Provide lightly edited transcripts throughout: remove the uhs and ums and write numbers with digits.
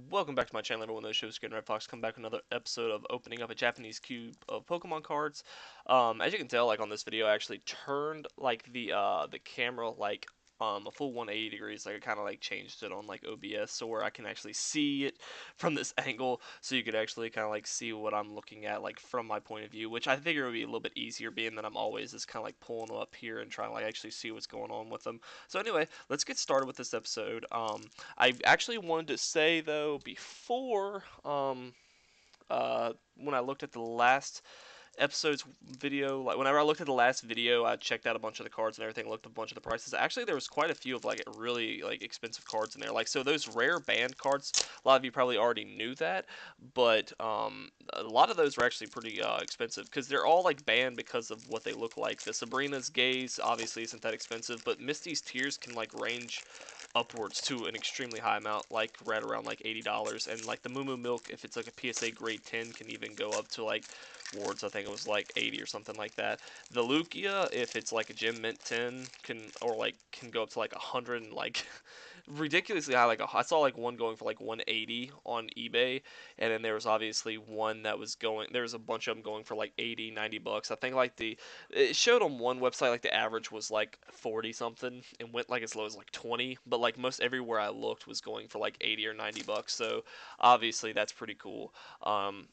Welcome back to my channel, everyone. This show is Skin Red Fox. Come back with another episode of opening up a Japanese cube of Pokemon cards. As you can tell, like on this video, I actually turned like the camera like a full 180 degrees. Like I kind of like changed it on like OBS, so where I can actually see it from this angle, so you could actually kind of like see what I'm looking at like from my point of view, which I figure would be a little bit easier, being that I'm always just kind of like pulling them up here and trying to like actually see what's going on with them. So anyway, let's get started with this episode. I actually wanted to say though before when I looked at the last episode's video, like whenever I looked at the last video, I checked out a bunch of the cards and everything, looked at a bunch of the prices. Actually, there was quite a few of like really like expensive cards in there. Like so those rare band cards, a lot of you probably already knew that, but a lot of those were actually pretty expensive because they're all like banned because of what they look like. The Sabrina's Gaze obviously isn't that expensive, but Misty's Tears can like range upwards to an extremely high amount, like right around like $80, and like the Moo Moo Milk, if it's like a PSA grade 10, can even go up to like wards. I think it was like 80 or something like that. The Lugia, if it's like a Gem Mint 10, can go up to like 100 and like ridiculously high. Like I saw like one going for like 180 on eBay, and then there was obviously one that was going. There was a bunch of them going for like 80, $90. I think like it showed on one website like the average was like 40 something and went like as low as like 20, but like most everywhere I looked was going for like 80 or $90. So obviously that's pretty cool. Um,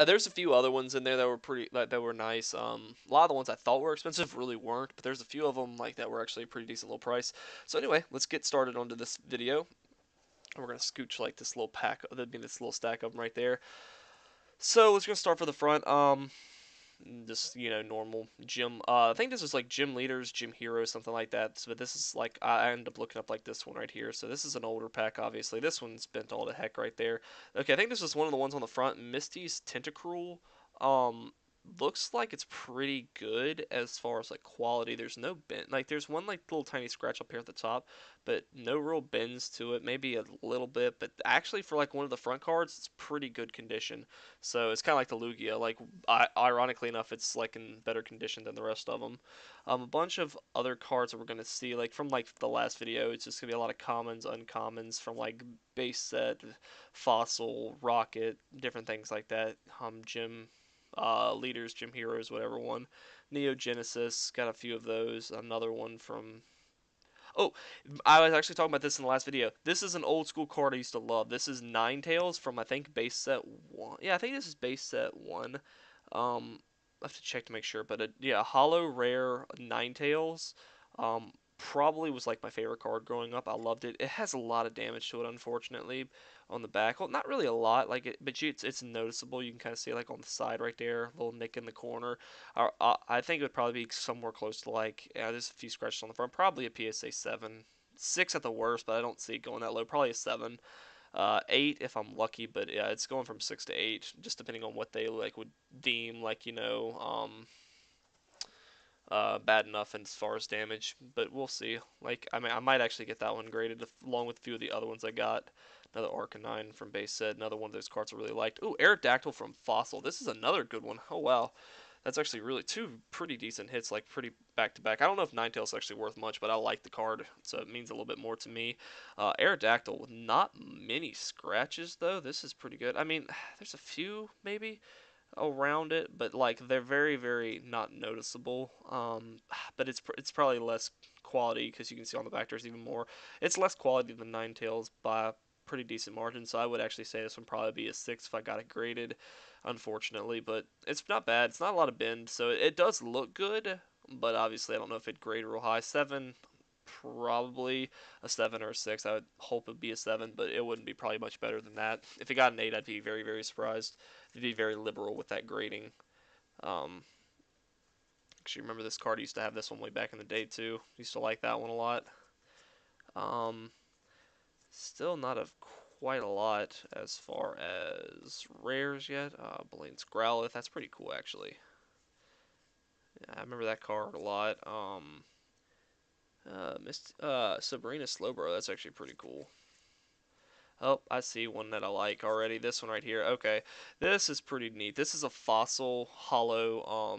there's a few other ones in there that were that were nice. A lot of the ones I thought were expensive really weren't, but there's a few of them like that were actually a pretty decent little price. So anyway, let's get started onto this video. We're gonna scooch like this little pack, that'd be this little stack of them right there. So let's gonna start for the front. Just normal gym. I think this is like gym leaders, gym heroes, something like that. So, but this is like I ended up looking up like this one right here. So this is an older pack, obviously. This one's bent all to heck right there. Okay, I think this is one of the ones on the front. Misty's Tentacruel. Um, looks like it's pretty good as far as like quality. There's no bend. Like there's one like little tiny scratch up here at the top, but no real bends to it. Maybe a little bit, but actually for like one of the front cards, it's pretty good condition. So it's kind of like the Lugia. Like ironically enough, it's like in better condition than the rest of them. A bunch of other cards that we're gonna see, like from like the last video, it's just gonna be a lot of commons, uncommons from like base set, fossil, rocket, different things like that. Gym leaders, gym heroes, whatever one. Neo Genesis got a few of those. Another one from. Oh, I was actually talking about this in the last video. This is an old school card I used to love. This is Ninetales from I think base set one. Yeah, I think this is base set one. I have to check to make sure, but yeah, Hollow Rare Ninetales. Probably was like my favorite card growing up. I loved it. It has a lot of damage to it, unfortunately, on the back. Well, not really a lot, like it, but it's noticeable. You can kind of see like on the side right there, little nick in the corner. I think it would probably be somewhere close to like, yeah, there's a few scratches on the front. Probably a PSA 7. 6 at the worst, but I don't see it going that low. Probably a 7. 8 if I'm lucky, but yeah, it's going from 6 to 8, just depending on what they like would deem like, bad enough as far as damage. But we'll see. Like, I mean, I might actually get that one graded along with a few of the other ones I got. Another Arcanine from base set, another one of those cards I really liked. Ooh, Aerodactyl from Fossil. This is another good one. Oh, wow. That's actually really two pretty decent hits, like pretty back to back. I don't know if Ninetales is actually worth much, but I like the card, so it means a little bit more to me. Aerodactyl with not many scratches though. This is pretty good. I mean, there's a few maybe around it, but like they're very very not noticeable. But it's probably less quality because you can see on the back there's even more. It's less quality than Ninetales by a pretty decent margin, so I would actually say this would probably be a 6 if I got it graded, unfortunately. But it's not bad. It's not a lot of bend, so it does look good. But obviously, I don't know if it graded real high. 7, probably a 7 or a 6. I would hope it'd be a 7, but it wouldn't be probably much better than that. If it got an 8, I'd be very, very surprised. They'd be very liberal with that grading. Um, actually, remember this card? I used to have this one way back in the day, too. Used to like that one a lot. Um, still not a quite a lot as far as rares yet. Blaine's Growlithe, that's pretty cool, actually. Yeah, I remember that card a lot. Sabrina Slowbro, that's actually pretty cool. Oh, I see one that I like already. This one right here. Okay, this is pretty neat. This is a fossil hollow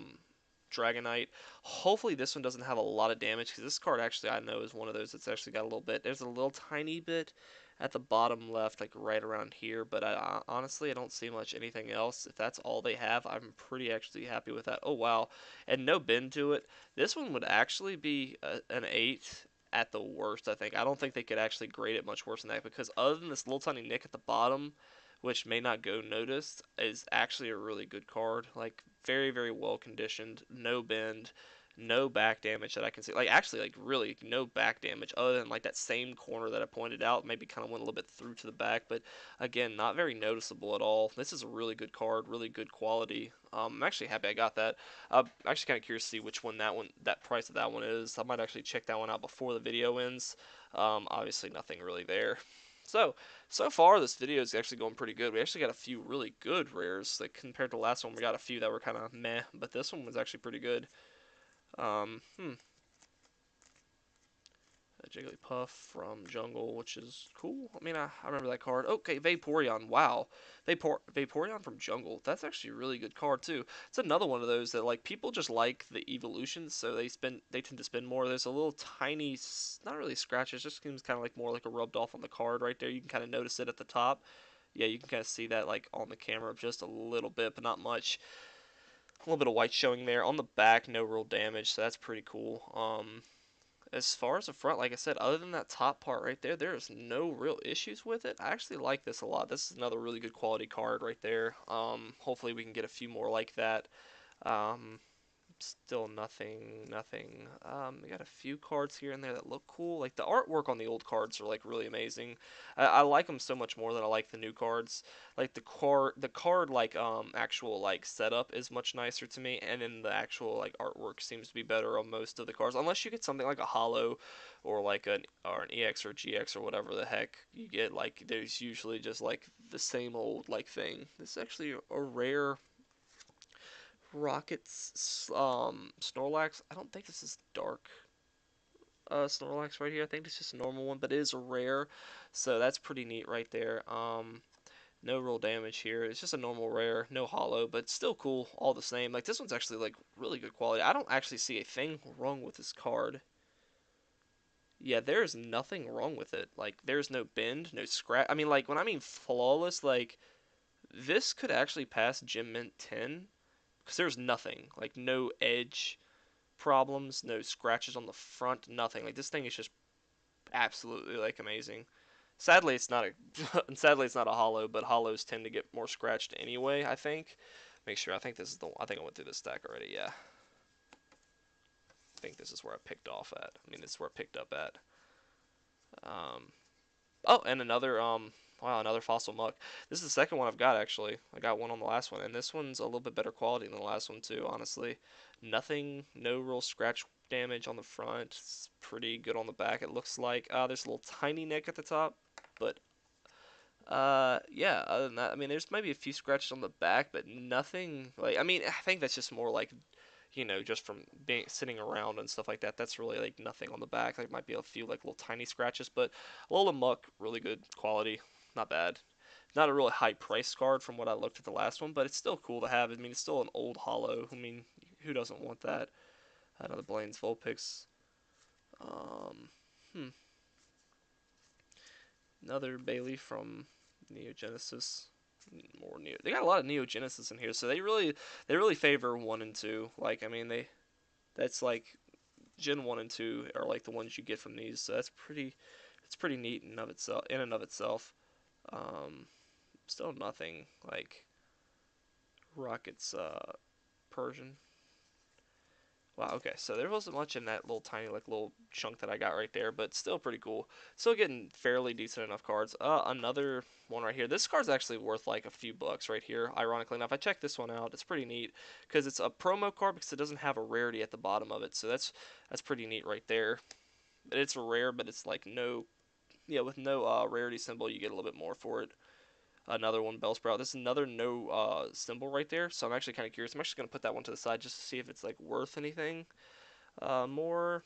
Dragonite. Hopefully this one doesn't have a lot of damage because this card actually I know is one of those that's actually got a little bit. There's a little tiny bit at the bottom left, like right around here. But honestly, I don't see much anything else. If that's all they have, I'm pretty actually happy with that. Oh wow, and no bend to it. This one would actually be an 8 at the worst. I think. I don't think they could actually grade it much worse than that because other than this little tiny nick at the bottom, which may not go noticed, is actually a really good card. Like very very well conditioned, no bend, no back damage that I can see. Like actually, like really no back damage other than like that same corner that I pointed out. Maybe kind of went a little bit through to the back, but again, not very noticeable at all. This is a really good card, really good quality. I'm actually happy I got that. I'm actually kind of curious to see which one that price of that one is. I might actually check that one out before the video ends. Obviously, nothing really there. So far this video is actually going pretty good. We actually got a few really good rares. Like compared to the last one, we got a few that were kind of meh, but this one was actually pretty good. Um, hmm. A Jigglypuff from Jungle, which is cool. I mean, I remember that card. Okay, Vaporeon. Wow, Vaporeon from Jungle. That's actually a really good card too. It's another one of those that like people just like the evolutions, so they tend to spend more. There's a little tiny, not really scratches, just seems kind of like more like a rubbed off on the card right there. You can kind of notice it at the top. Yeah, you can kind of see that like on the camera just a little bit, but not much. A little bit of white showing there on the back, no real damage, so that's pretty cool. As far as the front, like I said, other than that top part right there, there is no real issues with it. I actually like this a lot. This is another really good quality card right there. Hopefully we can get a few more like that. Um, Still nothing. We got a few cards here and there that look cool. Like the artwork on the old cards are like really amazing. I like them so much more than I like the new cards. Like the card like actual like setup is much nicer to me, and then the actual like artwork seems to be better on most of the cards. Unless you get something like a holo, or like an EX or GX or whatever the heck you get. Like there's usually just like the same old like thing. This is actually a rare Rockets Snorlax. I don't think this is dark Snorlax right here. I think it's just a normal one, but it is a rare, so that's pretty neat right there. No real damage here. It's just a normal rare, no holo, but still cool all the same. Like this one's actually like really good quality. I don't actually see a thing wrong with this card. Yeah, there's nothing wrong with it. Like there's no bend, no scratch. I mean, like when I mean flawless, like this could actually pass Gem Mint 10 because there's nothing, like no edge problems, no scratches on the front, nothing. Like this thing is just absolutely like amazing. Sadly, it's not a sadly it's not a holo, but holos tend to get more scratched anyway. I think. Make sure. I think this is the. I think I went through this stack already. Yeah. I think this is where I picked off at. I mean, this is where I picked up at. Um. Oh, and another Wow, another fossil muck. This is the second one I've got actually. I got one on the last one, and this one's a little bit better quality than the last one too. Honestly, nothing, no real scratch damage on the front. It's pretty good on the back. It looks like there's a little tiny nick at the top, but yeah. Other than that, I mean, there's maybe a few scratches on the back, but nothing like. I mean, I think that's just more like just from being sitting around and stuff like that. That's really like nothing on the back. Like might be a few like little tiny scratches, but Alola Muck, really good quality, not bad. Not a really high price card from what I looked at the last one, but it's still cool to have. I mean, it's still an old holo. I mean, who doesn't want that? Another Blaine's Vulpix. Um, hmm. Another Bailey from Neogenesis. More Neo. They got a lot of Neogenesis in here, so they really favor 1 and 2. Like, I mean, that's like Gen 1 and 2 are like the ones you get from these, so it's pretty neat in and of itself. Um, Still nothing like Rocket's Persian. Wow, okay, so there wasn't much in that little tiny like little chunk that I got right there, but still pretty cool. Still getting fairly decent enough cards. Another one right here. This card's actually worth like a few bucks right here. Ironically enough, I checked this one out. It's pretty neat because it's a promo card because it doesn't have a rarity at the bottom of it, so that's pretty neat right there. It's a rare, but it's like no, yeah, with no rarity symbol, you get a little bit more for it. Another one, Bellsprout. This is another no symbol right there, so I'm actually kind of curious. I'm actually gonna put that one to the side just to see if it's like worth anything. More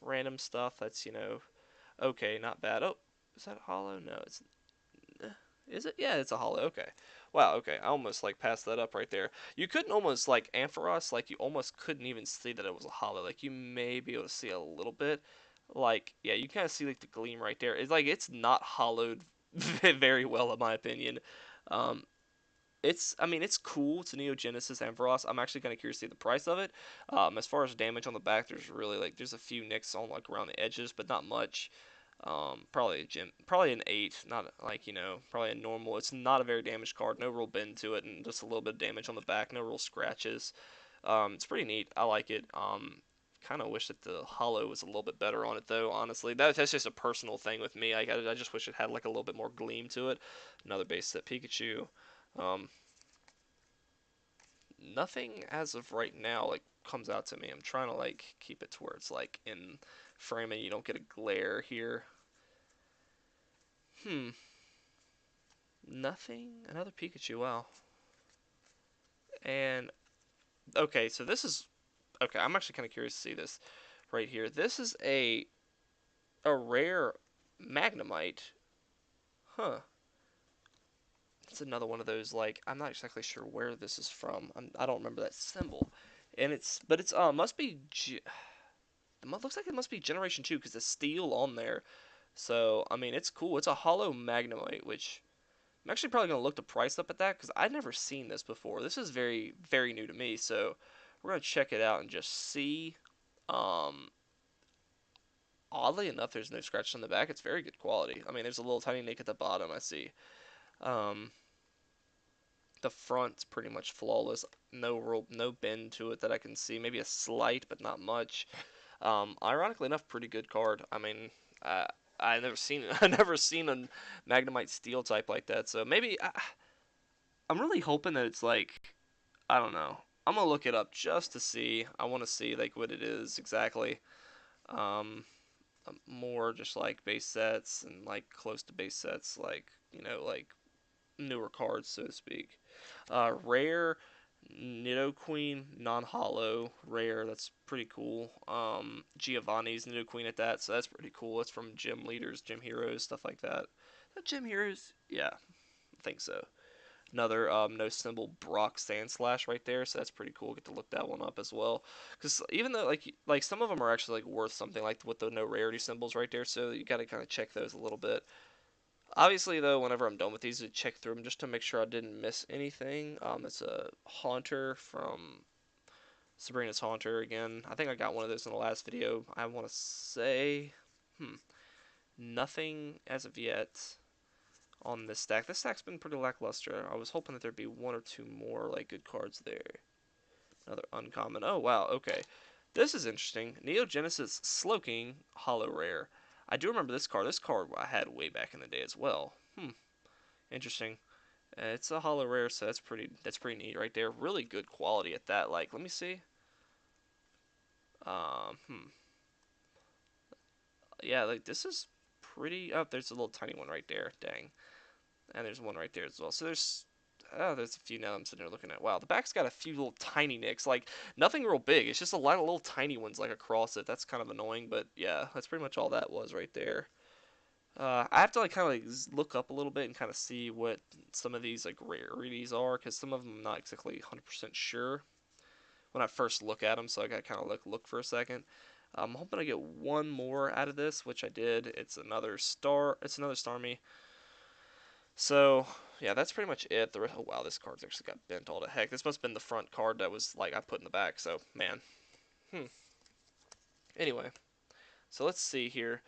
random stuff. That's okay, not bad. Oh, is that hollow? No, it's. Is it? Yeah, it's a hollow. Okay. Wow. Okay, I almost like passed that up right there. You couldn't almost like Ampharos, like you almost couldn't even see that it was a hollow. Like you may be able to see a little bit. Like, yeah, you kind of see like the gleam right there. It's like it's not hollowed very well in my opinion. Um, I mean, it's cool. It's a Neo Genesis Ampharos. I'm actually kind of curious to see the price of it. As far as damage on the back, there's really like there's a few nicks on like around the edges, but not much. Probably an 8, not like probably a normal. It's not a very damaged card. No real bend to it, and just a little bit of damage on the back. No real scratches. It's pretty neat. I like it. Kind of wish that the hollow was a little bit better on it though. Honestly, that's just a personal thing with me. I just wish it had like a little bit more gleam to it. Another base set Pikachu. Um, Nothing as of right now like comes out to me. I'm trying to like keep it to where it's like in frame and you don't get a glare here. Hmm. Nothing. Another Pikachu. Wow. And okay, so this is okay. I'm actually kind of curious to see this right here. This is a rare Magnemite. Huh. It's another one of those like I'm not exactly sure where this is from. I don't remember that symbol, and it's must be it looks like it must be Generation 2 because the steel on there. So I mean it's cool. It's a hollow Magnemite, which I'm actually probably gonna look the price up at that because I've never seen this before. This is very new to me. So we're gonna check it out and just see. Um, Oddly enough, there's no scratches on the back. It's very good quality. I mean, there's a little tiny nick at the bottom. I see. Um, the front's pretty much flawless. No bend to it that I can see. Maybe a slight, but not much. Ironically enough, pretty good card. I mean, uh, I never seen I never seen a Magnemite Steel type like that. So maybe I'm really hoping that it's like I don't know. I'm gonna look it up just to see. I want to see like what it is exactly. Um, More just like base sets and like close to base sets, like like newer cards, so to speak. Rare Nidoqueen non-hollow rare. That's pretty cool. Giovanni's Nidoqueen at that, so that's pretty cool. It's from Gym Leaders, Gym Heroes, stuff like that. Is that Gym Heroes? Yeah, I think so. Another no symbol Brock Sandslash right there, so that's pretty cool. Get to look that one up as well. Because even though like some of them are actually like worth something, like with the no rarity symbols right there, so you got to kind of check those a little bit. Obviously, though, whenever I'm done with these, I check through them just to make sure I didn't miss anything. It's a Haunter from Sabrina's Haunter again. I think I got one of those in the last video. I want to say, hmm, nothing as of yet on this stack. This stack's been pretty lackluster. I was hoping that there'd be one or two more like good cards there. Another uncommon. Oh wow, okay. This is interesting. Neo Genesis Slowking Hollow Rare. I do remember this card. This card I had way back in the day as well. Interesting. It's a hollow rare, so that's pretty neat right there. Really good quality at that. Like, let me see. Um, hmm. Yeah, like this is pretty. Oh, there's a little tiny one right there. Dang. And there's one right there as well. So there's a few now I'm sitting there looking at. Wow, the back's got a few little tiny nicks. Like nothing real big. It's just a lot of little tiny ones like across it. That's kind of annoying, but yeah, that's pretty much all that was right there. I have to like kind of like look up a little bit and kind of see what some of these like rarities are, because some of them I'm not exactly 100% sure when I first look at them. So I got to kind of look for a second. I'm hoping I get one more out of this, which I did. It's another star. It's another Starmie. So yeah, that's pretty much it. Oh wow, this card's actually got bent all to heck. This must have been the front card that was like I put in the back. So man. Anyway, so let's see here.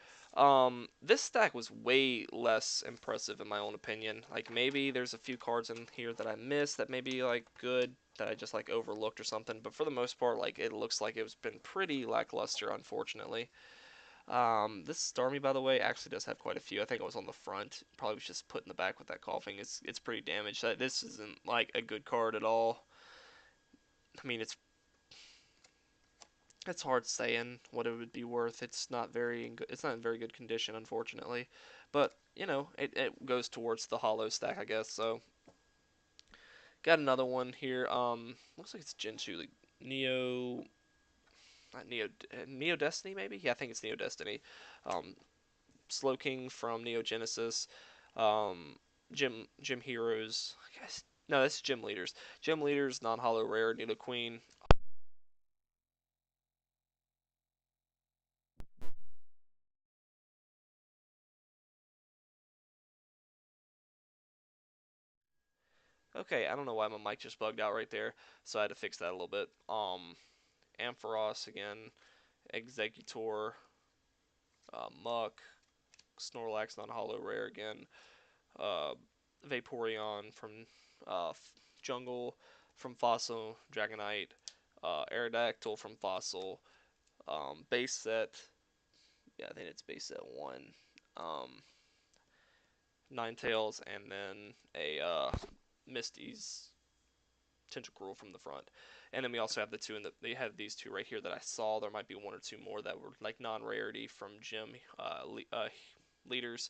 This stack was way less impressive in my own opinion. Like maybe there's a few cards in here that I missed that may be like good that I just like overlooked or something. But for the most part, like it looks like it's been pretty lackluster, unfortunately. This Starmie, by the way, actually does have quite a few. I think it was on the front. Probably was just put in the back with that coughing. It's pretty damaged. This isn't like a good card at all. I mean, it's hard saying what it would be worth. It's not in very good condition, unfortunately. But it goes towards the hollow stack, I guess. So got another one here. Looks like it's Gen 2, like Neo, not Neo, Neo Destiny maybe. Yeah, I think it's Neo Destiny. Um, Slowking from Neo Genesis. Um, Gym Heroes. I guess no, that's Gym Leaders. Gym Leaders non hollow rare Nidoqueen. Okay, I don't know why my mic just bugged out right there, so I had to fix that a little bit. Ampharos again, Executor, Muck, Snorlax non-holo rare again, uh, Vaporeon from uh, Jungle, from Fossil, Dragonite, Aerodactyl from Fossil, base set, yeah, I think it's base set 1, um, Ninetales, and then a Misty's Tentacruel from the front. And then we also have the two, and they have these two right here that I saw. There might be one or two more that were like non-rarity from gym leaders.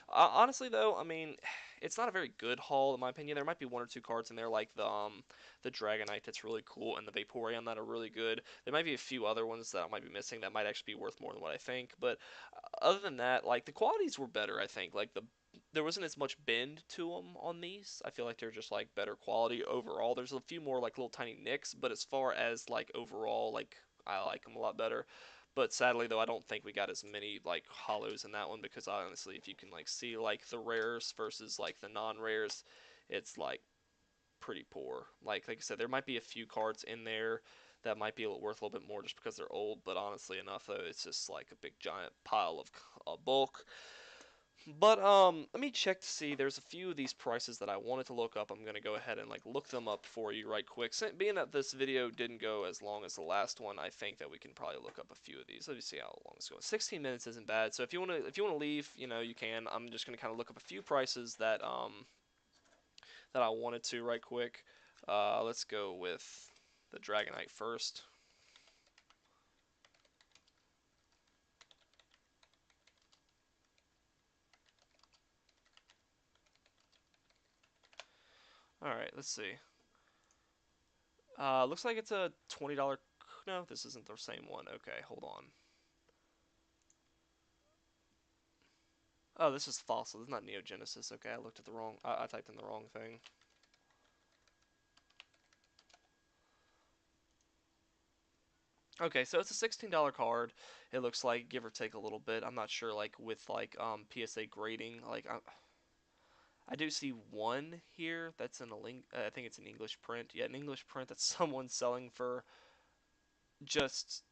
Honestly, though, I mean, it's not a very good haul in my opinion. There might be one or two cards in there like the Dragonite that's really cool and the Vaporeon that are really good. There might be a few other ones that I might be missing that might actually be worth more than what I think. But other than that, like the qualities were better. I think like there wasn't as much bend to them on these. I feel like they're just like better quality overall. There's a few more like little tiny nicks, but as far as like overall, like I like them a lot better. But sadly though, I don't think we got as many like hollows in that one because honestly, if you can like see like the rares versus like the non-rares, it's like pretty poor. Like I said, there might be a few cards in there that might be worth a little bit more just because they're old, but honestly enough though, it's just like a big giant pile of bulk. But let me check to see. There's a few of these prices that I wanted to look up. I'm gonna go ahead and like look them up for you right quick. Being that this video didn't go as long as the last one, I think that we can probably look up a few of these. Let me see how long it's going. 16 minutes isn't bad. So if you wanna leave, you know, you can. I'm just gonna kind of look up a few prices that I wanted to right quick. Let's go with the Dragonite first. All right, let's see. Looks like it's a $20. No, this isn't the same one. Okay, hold on. Oh, this is Fossil. This is not Neogenesis. Okay, I looked at the wrong. I typed in the wrong thing. Okay, so it's a $16 card. It looks like give or take a little bit. I'm not sure like with like PSA grading. Like I do see one here that's in a link. I think it's an English print. Yeah, an English print that someone's selling for just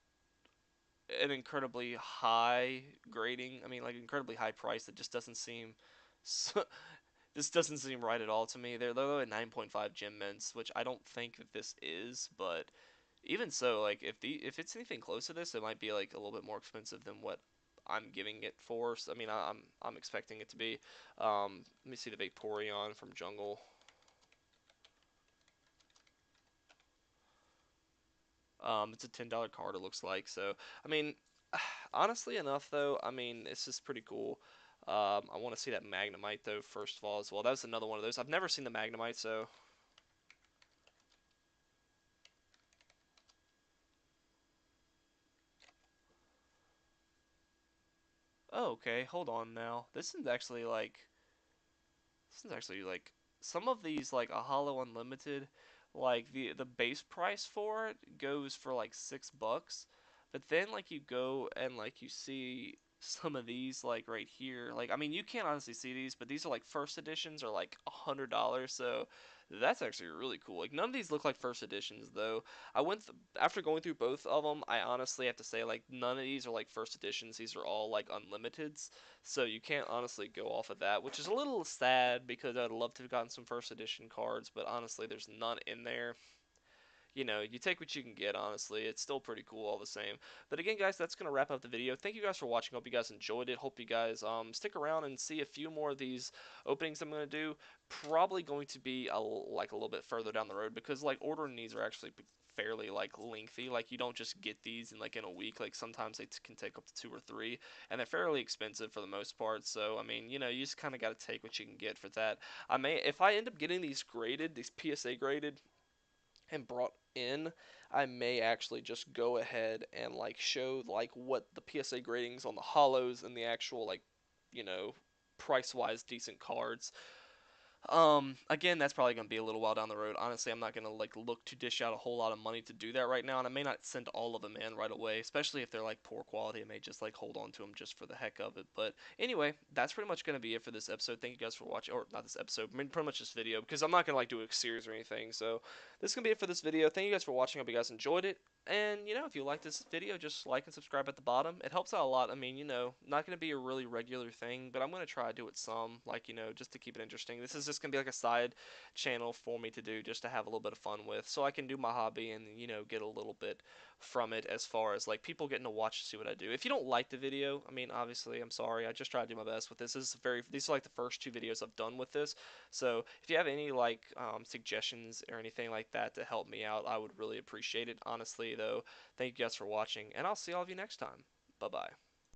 an incredibly high grading. I mean, like incredibly high price that just doesn't seem. So, this doesn't seem right at all to me. They're at 9.5 gem mints, which I don't think that this is, but even so, like if it's anything close to this, it might be like a little bit more expensive than what I'm giving it for. So, I mean, I'm expecting it to be. Let me see the Vaporeon from Jungle. It's a $10 card. It looks like. So, I mean, honestly enough though, I mean, this is pretty cool. I want to see that Magnemite though first of all as well. That was another one of those. I've never seen the Magnemite, so oh, okay. Hold on now. This is actually like some of these like a Hollow Unlimited, like the base price for it goes for like $6, but then like you go and like you see some of these like right here, like I mean you can't honestly see these, but these are like first editions are like $100, so that's actually really cool. Like none of these look like first editions though. After going through both of them, I honestly have to say like none of these are like first editions. These are all like unlimiteds. So you can't honestly go off of that, which is a little sad because I'd love to have gotten some first edition cards, but honestly, there's none in there. You know, you take what you can get, honestly. It's still pretty cool all the same. But again, guys, that's going to wrap up the video. Thank you guys for watching. Hope you guys enjoyed it. Hope you guys stick around and see a few more of these openings I'm going to do. Probably going to be like a little bit further down the road because like ordering these are actually fairly like lengthy. Like you don't just get these in like in a week. Like sometimes they can take up to 2 or 3, and they're fairly expensive for the most part. So I mean, you know, you just kind of got to take what you can get for that. If I end up getting these graded, these PSA graded, and brought in, I may actually just go ahead and like show like what the PSA gradings on the hollows and the actual like, you know, price wise decent cards. Again, that's probably gonna be a little while down the road. Honestly, I'm not gonna like look to dish out a whole lot of money to do that right now, and I may not send all of them in right away, especially if they're like poor quality. I may just like hold on to them just for the heck of it. But anyway, that's pretty much gonna be it for this episode. Thank you guys for watching, or not this episode, I mean pretty much this video, because I'm not gonna like do a series or anything. So this is gonna be it for this video. Thank you guys for watching. Hope you guys enjoyed it. And if you like this video, just like and subscribe at the bottom. It helps out a lot. I mean, not gonna be a really regular thing, but I'm gonna try to do it some, like just to keep it interesting. This is just gonna be like a side channel for me to do just to have a little bit of fun with, so I can do my hobby and get a little bit from it as far as like people getting to watch see what I do. If you don't like the video, I mean, obviously I'm sorry. I just try to do my best with this. These are like the first two videos I've done with this. So if you have any like suggestions or anything like that to help me out, I would really appreciate it. Honestly though, thank you guys for watching, and I'll see all of you next time. Bye bye.